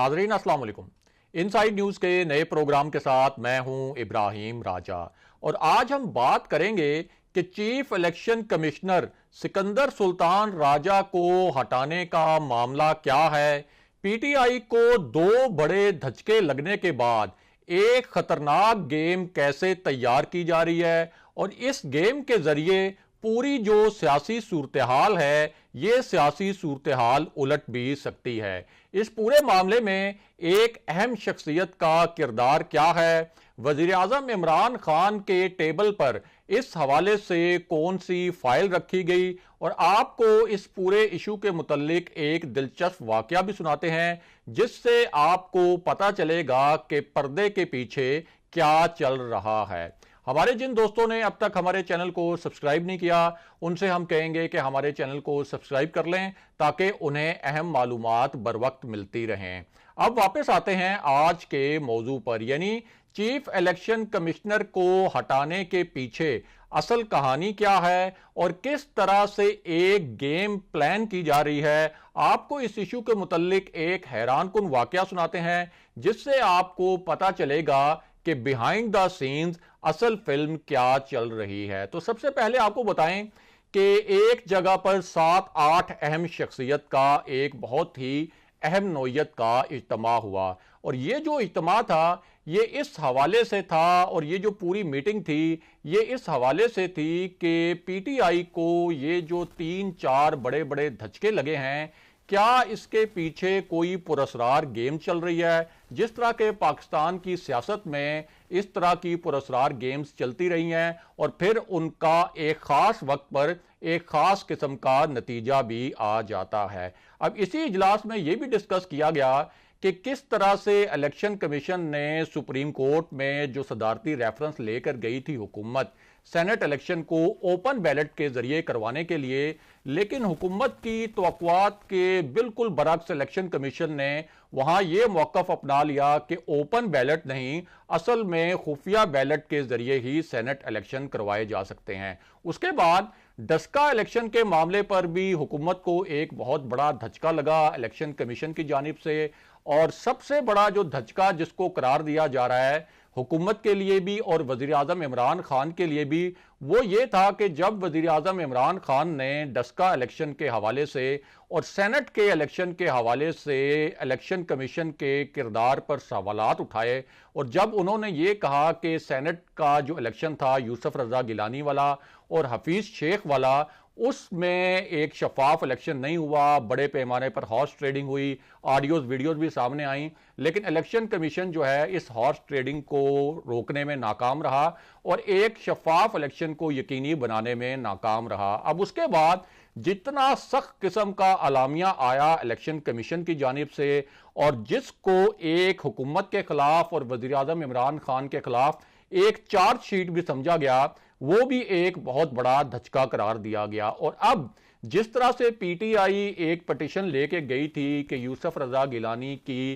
नाज़रीन अस्सलाम वालेकुम। इनसाइड न्यूज के नए प्रोग्राम के साथ मैं हूं इब्राहिम राजा और आज हम बात करेंगे कि chief election commissioner Sikandar Sultan Raja को हटाने का मामला क्या है। पीटीआई को दो बड़े धचके लगने के बाद एक खतरनाक गेम कैसे तैयार की जा रही है और इस गेम के जरिए पूरी जो सियासी सूरत-ए-हाल है ये सियासी सूरत-ए-हाल उलट भी सकती है। इस पूरे मामले में एक अहम शख्सियत का किरदार क्या है, वजीर आजम इमरान खान के टेबल पर इस हवाले से कौन सी फाइल रखी गई और आपको इस पूरे इशू के मुतल्लिक एक दिलचस्प वाकया भी सुनाते हैं जिससे आपको पता चलेगा कि पर्दे के पीछे क्या चल रहा है। हमारे जिन दोस्तों ने अब तक हमारे चैनल को सब्सक्राइब नहीं किया उनसे हम कहेंगे कि हमारे चैनल को सब्सक्राइब कर लें ताकि उन्हें अहम मालूमात बर वक्त मिलती रहें। अब वापस आते हैं आज के मौजू पर, यानी चीफ इलेक्शन कमिश्नर को हटाने के पीछे असल कहानी क्या है और किस तरह से एक गेम प्लान की जा रही है। आपको इस इशू के मुतल्लिक एक हैरानकुन वाकया सुनाते हैं जिससे आपको पता चलेगा कि बिहाइंड द सीन्स असल फिल्म क्या चल रही है। तो सबसे पहले आपको बताएं कि एक जगह पर 7-8 अहम शख्सियत का एक बहुत ही अहम नौयत का इज्तिमा हुआ और ये जो इज्तिमा था ये इस हवाले से था और ये जो पूरी मीटिंग थी ये इस हवाले से थी कि पीटीआई को ये जो 3-4 बड़े बड़े धचके लगे हैं क्या इसके पीछे कोई पुरस्कार गेम चल रही है। जिस तरह के पाकिस्तान की सियासत में इस तरह की पुरस्कार गेम्स चलती रही हैं और फिर उनका एक खास वक्त पर एक खास किस्म का नतीजा भी आ जाता है। अब इसी इजलास में यह भी डिस्कस किया गया कि किस तरह से इलेक्शन कमीशन ने सुप्रीम कोर्ट में जो सदारती रेफरेंस लेकर गई थी हुकूमत सेनेट इलेक्शन को ओपन बैलेट के जरिए करवाने के लिए, लेकिन हुकूमत की तवक्कुआत के बिल्कुल बरअक्स इलेक्शन कमीशन ने वहां यह मौकफ अपना लिया कि ओपन बैलेट नहीं, असल में खुफिया बैलेट के जरिए ही सेनेट इलेक्शन करवाए जा सकते हैं। उसके बाद डस्का इलेक्शन के मामले पर भी हुकूमत को एक बहुत बड़ा धचका लगा इलेक्शन कमीशन की जानिब से और सबसे बड़ा जो धचका जिसको करार दिया जा रहा है हुकूमत के लिए भी और वजीर आजम इमरान खान के लिए भी, वो ये था कि जब वजीर आजम इमरान खान ने डस्का इलेक्शन के हवाले से और सेनेट के इलेक्शन के हवाले से इलेक्शन कमीशन के किरदार पर सवालात उठाए और जब उन्होंने ये कहा कि सेनेट का जो इलेक्शन था यूसुफ रजा गिलानी वाला और हफीज शेख वाला उसमें एक शफाफ इलेक्शन नहीं हुआ, बड़े पैमाने पर हॉर्स ट्रेडिंग हुई, ऑडियोज वीडियोज भी सामने आई, लेकिन इलेक्शन कमीशन जो है इस हॉर्स ट्रेडिंग को रोकने में नाकाम रहा और एक शफाफ इलेक्शन को यकीनी बनाने में नाकाम रहा। अब उसके बाद जितना सख्त किस्म का अलामिया आया इलेक्शन कमीशन की जानिब से और जिसको एक हुकूमत के खिलाफ और वजीर आजम इमरान खान के खिलाफ एक चार्जशीट भी समझा गया, वो भी एक बहुत बड़ा धचका करार दिया गया। और अब जिस तरह से पीटीआई एक पिटीशन लेके गई थी कि यूसुफ रजा गिलानी की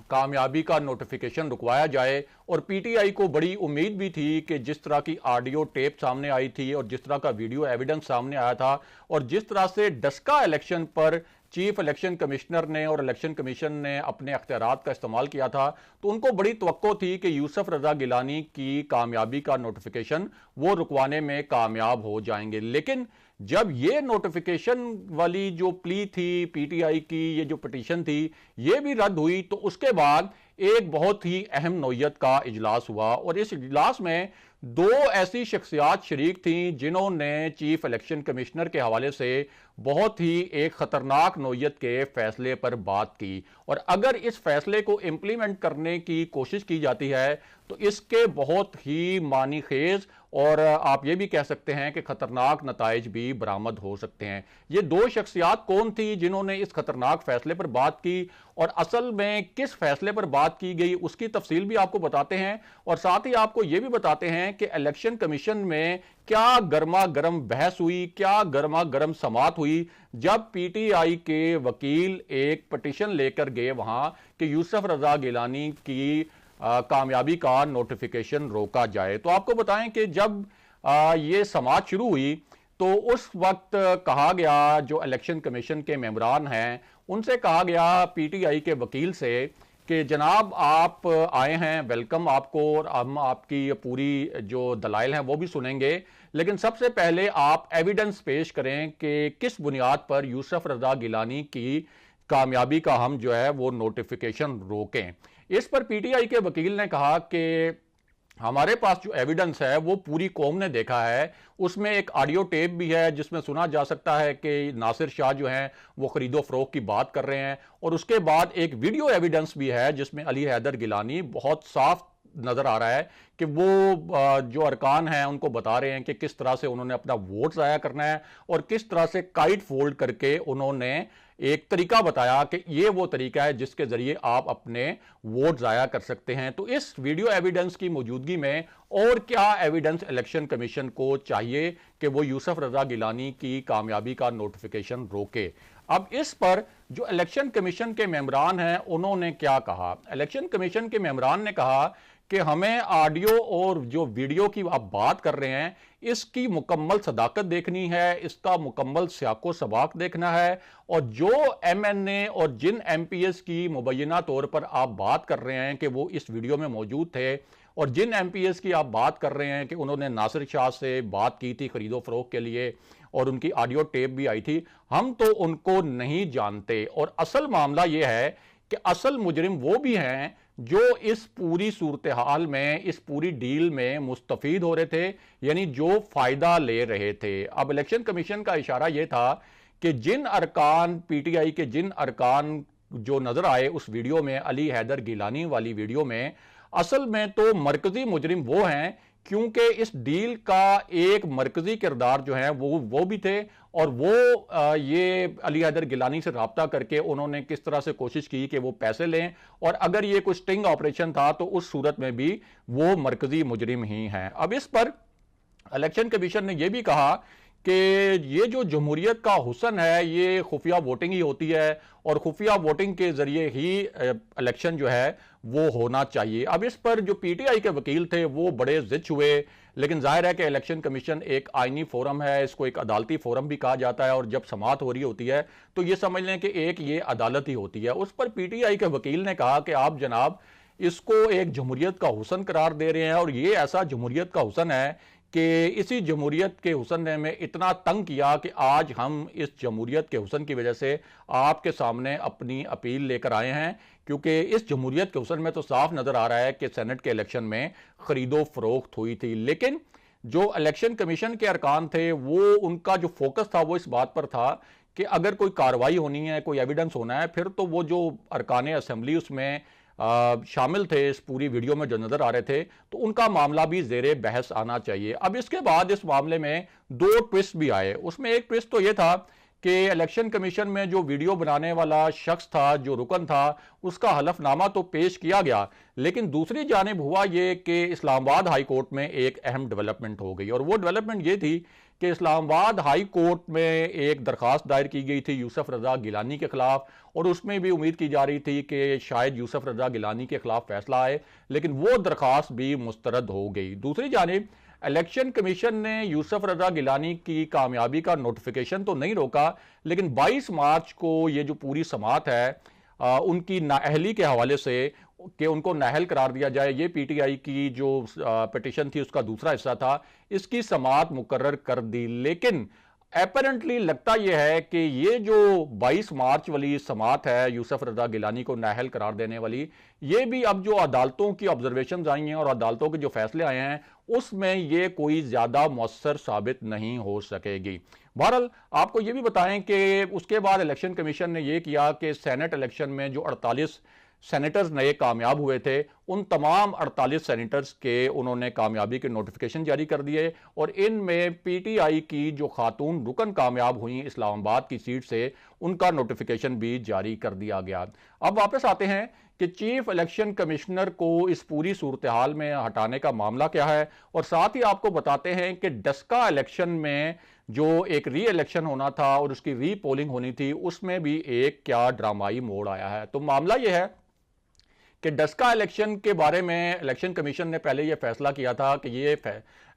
कामयाबी का नोटिफिकेशन रुकवाया जाए और पीटीआई को बड़ी उम्मीद भी थी कि जिस तरह की ऑडियो टेप सामने आई थी और जिस तरह का वीडियो एविडेंस सामने आया था और जिस तरह से डस्का इलेक्शन पर चीफ इलेक्शन कमिश्नर ने और इलेक्शन कमीशन ने अपने अख्तियारात का इस्तेमाल किया था, तो उनको बड़ी तवक्को थी कि यूसुफ रजा गिलानी की कामयाबी का नोटिफिकेशन वो रुकवाने में कामयाब हो जाएंगे। लेकिन जब ये नोटिफिकेशन वाली जो प्ली थी पीटीआई की, ये जो पिटीशन थी, ये भी रद्द हुई, तो उसके बाद एक बहुत ही अहम नौयत का इजलास हुआ और इस इजलास में दो ऐसी शख्सियात शरीक थीं जिन्होंने चीफ इलेक्शन कमिश्नर के हवाले से बहुत ही एक खतरनाक नौयत के फैसले पर बात की और अगर इस फैसले को इंप्लीमेंट करने की कोशिश की जाती है तो इसके बहुत ही मानीखेज और आप ये भी कह सकते हैं कि खतरनाक नताइज भी बरामद हो सकते हैं। ये दो शख्सियात कौन थी जिन्होंने इस खतरनाक फैसले पर बात की और असल में किस फैसले पर बात की गई उसकी तफसील भी आपको बताते हैं और साथ ही आपको यह भी बताते हैं कि इलेक्शन कमीशन में क्या गर्मा गर्म बहस हुई, क्या गर्मा गर्म समात हुई जब पीटीआई के वकील एक पिटीशन लेकर गए वहां कि यूसुफ रजा गिलानी की कामयाबी का नोटिफिकेशन रोका जाए। तो आपको बताएं कि जब ये समात शुरू हुई तो उस वक्त कहा गया, जो इलेक्शन कमीशन के मेंबरान हैं उनसे कहा गया पीटीआई के वकील से कि जनाब आप आए हैं, वेलकम आपको, और हम आपकी पूरी जो दलाइल हैं वो भी सुनेंगे, लेकिन सबसे पहले आप एविडेंस पेश करें कि किस बुनियाद पर यूसुफ रजा गिलानी की कामयाबी का हम जो है वो नोटिफिकेशन रोकें। इस पर पीटीआई के वकील ने कहा कि हमारे पास जो एविडेंस है वो पूरी कौम ने देखा है, उसमें एक ऑडियो टेप भी है जिसमें सुना जा सकता है कि नासिर शाह जो हैं वो खरीदो फरोख्त की बात कर रहे हैं, और उसके बाद एक वीडियो एविडेंस भी है जिसमें अली हैदर गिलानी बहुत साफ नजर आ रहा है कि वो जो अरकान हैं उनको बता रहे हैं कि किस तरह से उन्होंने अपना वोट जाया करना है और किस तरह से काइट फोल्ड करके उन्होंने एक तरीका बताया कि ये वो तरीका है जिसके जरिए आप अपने वोट जाया कर सकते हैं। तो इस वीडियो एविडेंस की मौजूदगी में और क्या एविडेंस इलेक्शन कमीशन को चाहिए कि वो यूसुफ रजा गिलानी की कामयाबी का नोटिफिकेशन रोके। अब इस पर जो इलेक्शन कमीशन के मेंबरान हैं उन्होंने क्या कहा। इलेक्शन कमीशन के मेंबरान ने कहा कि हमें ऑडियो और जो वीडियो की आप बात कर रहे हैं इसकी मुकम्मल सदाकत देखनी है, इसका मुकम्मल सियाको सबाक देखना है, और जो एमएनए और जिन एमपीएस की मुबैना तौर पर आप बात कर रहे हैं कि वो इस वीडियो में मौजूद थे, और जिन एमपीएस की आप बात कर रहे हैं कि उन्होंने नासिर शाह से बात की थी खरीदो फरोख्त के लिए और उनकी ऑडियो टेप भी आई थी, हम तो उनको नहीं जानते। और असल मामला यह है कि असल मुजरिम वो भी हैं जो इस पूरी सूरत हाल में, इस पूरी डील में मुस्तफीद हो रहे थे, यानी जो फायदा ले रहे थे। अब इलेक्शन कमीशन का इशारा यह था कि जिन अरकान पीटीआई के जिन अरकान जो नजर आए उस वीडियो में, अली हैदर गिलानी वाली वीडियो में, असल में तो मरकजी मुजरिम वो हैं क्योंकि इस डील का एक मरकजी किरदार जो है वो भी थे, और वो ये अली हैदर गिलानी से राब्ता करके उन्होंने किस तरह से कोशिश की कि वो पैसे लें, और अगर ये कोई स्टिंग ऑपरेशन था तो उस सूरत में भी वो मरकजी मुजरिम ही हैं। अब इस पर इलेक्शन कमीशन ने यह भी कहा कि ये जो जमहूरियत का हुस्न है ये खुफिया वोटिंग ही होती है, और खुफिया वोटिंग के जरिए ही इलेक्शन जो है वो होना चाहिए। अब इस पर जो पीटीआई के वकील थे वो बड़े जिद हुए, लेकिन जाहिर है कि इलेक्शन कमीशन एक आईनी फोरम है, इसको एक अदालती फोरम भी कहा जाता है, और जब समाअत हो रही होती है तो ये समझ लें कि एक ये अदालत ही होती है। उस पर पीटीआई के वकील ने कहा कि आप जनाब इसको एक जमहूरियत का हुस्न करार दे रहे हैं, और ये ऐसा जमहूरियत का हुस्न है कि इसी जमहूरियत के हुस्न ने हमें इतना तंग किया कि आज हम इस जमहूरियत के हुस्न की वजह से आपके सामने अपनी अपील लेकर आए हैं, क्योंकि इस जमहूरियत के हुस्न में तो साफ नजर आ रहा है कि सेनेट के इलेक्शन में खरीदो फरोख्त हुई थी। लेकिन जो इलेक्शन कमीशन के अरकान थे वो उनका जो फोकस था वो इस बात पर था कि अगर कोई कार्रवाई होनी है, कोई एविडेंस होना है, फिर तो वो जो अरकान असम्बली उसमें शामिल थे इस पूरी वीडियो में जो नजर आ रहे थे, तो उनका मामला भी जेरे बहस आना चाहिए। अब इसके बाद इस मामले में दो ट्विस्ट भी आए। उसमें एक ट्विस्ट तो यह था कि इलेक्शन कमीशन में जो वीडियो बनाने वाला शख्स था, जो रुकन था, उसका हलफनामा तो पेश किया गया, लेकिन दूसरी जानिब हुआ ये कि इस्लामाबाद हाई कोर्ट में एक अहम डेवलपमेंट हो गई, और वो डेवलपमेंट ये थी कि इस्लामाबाद हाई कोर्ट में एक दरखास्त दायर की गई थी यूसुफ रजा गिलानी के खिलाफ, और उसमें भी उम्मीद की जा रही थी कि शायद यूसुफ रजा गिलानी के खिलाफ फैसला आए, लेकिन वो दरखास्त भी मुस्तरद हो गई। दूसरी जानिब इलेक्शन कमीशन ने यूसुफ रजा गिलानी की कामयाबी का नोटिफिकेशन तो नहीं रोका, लेकिन 22 मार्च को ये जो पूरी समाअत है उनकी नाअहली के हवाले से कि उनको नाअहल करार दिया जाए, ये पीटीआई की जो पिटीशन थी उसका दूसरा हिस्सा था, इसकी समाअत मुकर्रर कर दी। लेकिन एपरेंटली लगता यह है कि ये जो 22 मार्च वाली समाअत है यूसुफ रजा गिलानी को नाअहल करार देने वाली, ये भी अब जो अदालतों की ऑब्जर्वेशंस आई हैं और अदालतों के जो फैसले आए हैं उसमें ये कोई ज्यादा मौसर साबित नहीं हो सकेगी। बहरहाल आपको ये भी बताएं कि उसके बाद इलेक्शन कमीशन ने यह किया कि सेनेट इलेक्शन में जो 48 सेनेटर्स नए कामयाब हुए थे, उन तमाम 48 सेनेटर्स के उन्होंने कामयाबी के नोटिफिकेशन जारी कर दिए, और इनमें पीटीआई की जो खातून रुकन कामयाब हुई इस्लामाबाद की सीट से, उनका नोटिफिकेशन भी जारी कर दिया गया। अब वापस आते हैं कि चीफ इलेक्शन कमिश्नर को इस पूरी सूरत हाल में हटाने का मामला क्या है, और साथ ही आपको बताते हैं कि डस्का इलेक्शन में जो एक री इलेक्शन होना था और उसकी री पोलिंग होनी थी, उसमें भी एक क्या ड्रामाई मोड़ आया है। तो मामला यह है कि डस्का इलेक्शन के बारे में इलेक्शन कमीशन ने पहले यह फैसला किया था कि ये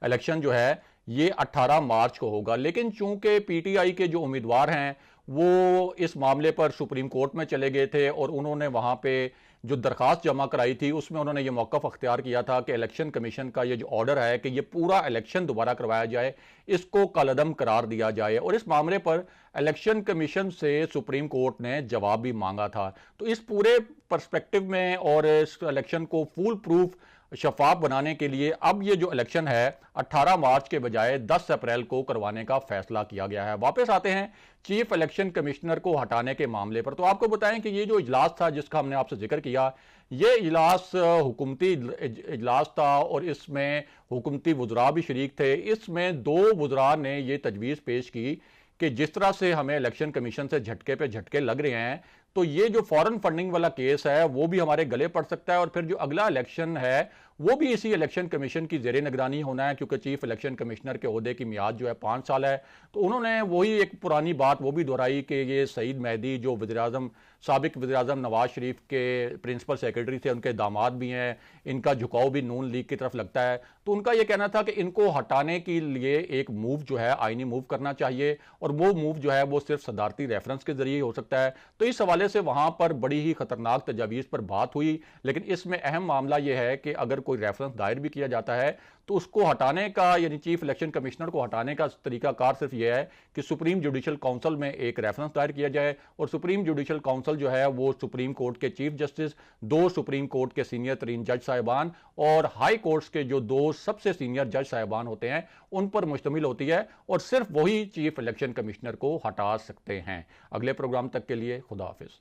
इलेक्शन जो है ये 18 मार्च को होगा, लेकिन चूंकि पीटीआई के जो उम्मीदवार हैं वो इस मामले पर सुप्रीम कोर्ट में चले गए थे और उन्होंने वहां पे जो दरखास्त जमा कराई थी उसमें उन्होंने ये मौक़िफ़ अख्तियार किया था कि इलेक्शन कमीशन का ये जो ऑर्डर है कि ये पूरा इलेक्शन दोबारा करवाया जाए, इसको कलअदम करार दिया जाए। और इस मामले पर इलेक्शन कमीशन से सुप्रीम कोर्ट ने जवाब भी मांगा था। तो इस पूरे पर्सपेक्टिव में और इस इलेक्शन को फुल प्रूफ शफाफ बनाने के लिए अब ये जो इलेक्शन है 18 मार्च के बजाय 10 अप्रैल को करवाने का फैसला किया गया है। वापस आते हैं चीफ इलेक्शन कमिश्नर को हटाने के मामले पर। तो आपको बताएं कि ये जो इजलास था जिसका हमने आपसे जिक्र किया, ये इजलास हुकूमती इजलास था और इसमें हुकूमती वुज़रा भी शरीक थे। इसमें 2 वुज़रा ने ये तजवीज़ पेश की कि जिस तरह से हमें इलेक्शन कमीशन से झटके पे झटके लग रहे हैं, तो ये जो फॉरेन फंडिंग वाला केस है वो भी हमारे गले पड़ सकता है और फिर जो अगला इलेक्शन है वो भी इसी इलेक्शन कमीशन की ज़ेरे निगरानी होना है, क्योंकि चीफ इलेक्शन कमिश्नर के ओहदे की मियाद जो है 5 साल है। तो उन्होंने वही एक पुरानी बात वो भी दोहराई कि ये सईद मेहदी जो वज़ीर-ए-आज़म साबिक वज़ीर-ए-आज़म नवाज शरीफ के प्रिंसिपल सेक्रेटरी थे, उनके दामाद भी हैं, इनका झुकाव भी नून लीग की तरफ लगता है। तो उनका ये कहना था कि इनको हटाने के लिए एक मूव जो है आईनी मूव करना चाहिए और वो मूव जो है वो सिर्फ सदारती रेफरेंस के जरिए हो सकता है। तो इस हवाले से वहां पर बड़ी ही खतरनाक तजावीज़ पर बात हुई, लेकिन इसमें अहम मामला यह है कि अगर कोई रेफरेंस दायर भी किया जाता है तो उसको हटाने का, यानी चीफ इलेक्शन कमिश्नर को हटाने का तरीकाकार सिर्फ यह है कि सुप्रीम जुडिशल काउंसिल में एक रेफरेंस दायर किया जाए और सुप्रीम जुडिशल काउंसिल जो है वो सुप्रीम कोर्ट के चीफ जस्टिस, 2 सुप्रीम कोर्ट के सीनियर तरीन जज साहिबान और हाई कोर्ट्स के जो 2 सबसे सीनियर जज साहिबान होते हैं उन पर मुश्तमिल होती है और सिर्फ वही चीफ इलेक्शन कमिश्नर को हटा सकते हैं। अगले प्रोग्राम तक के लिए खुदा हाफिज।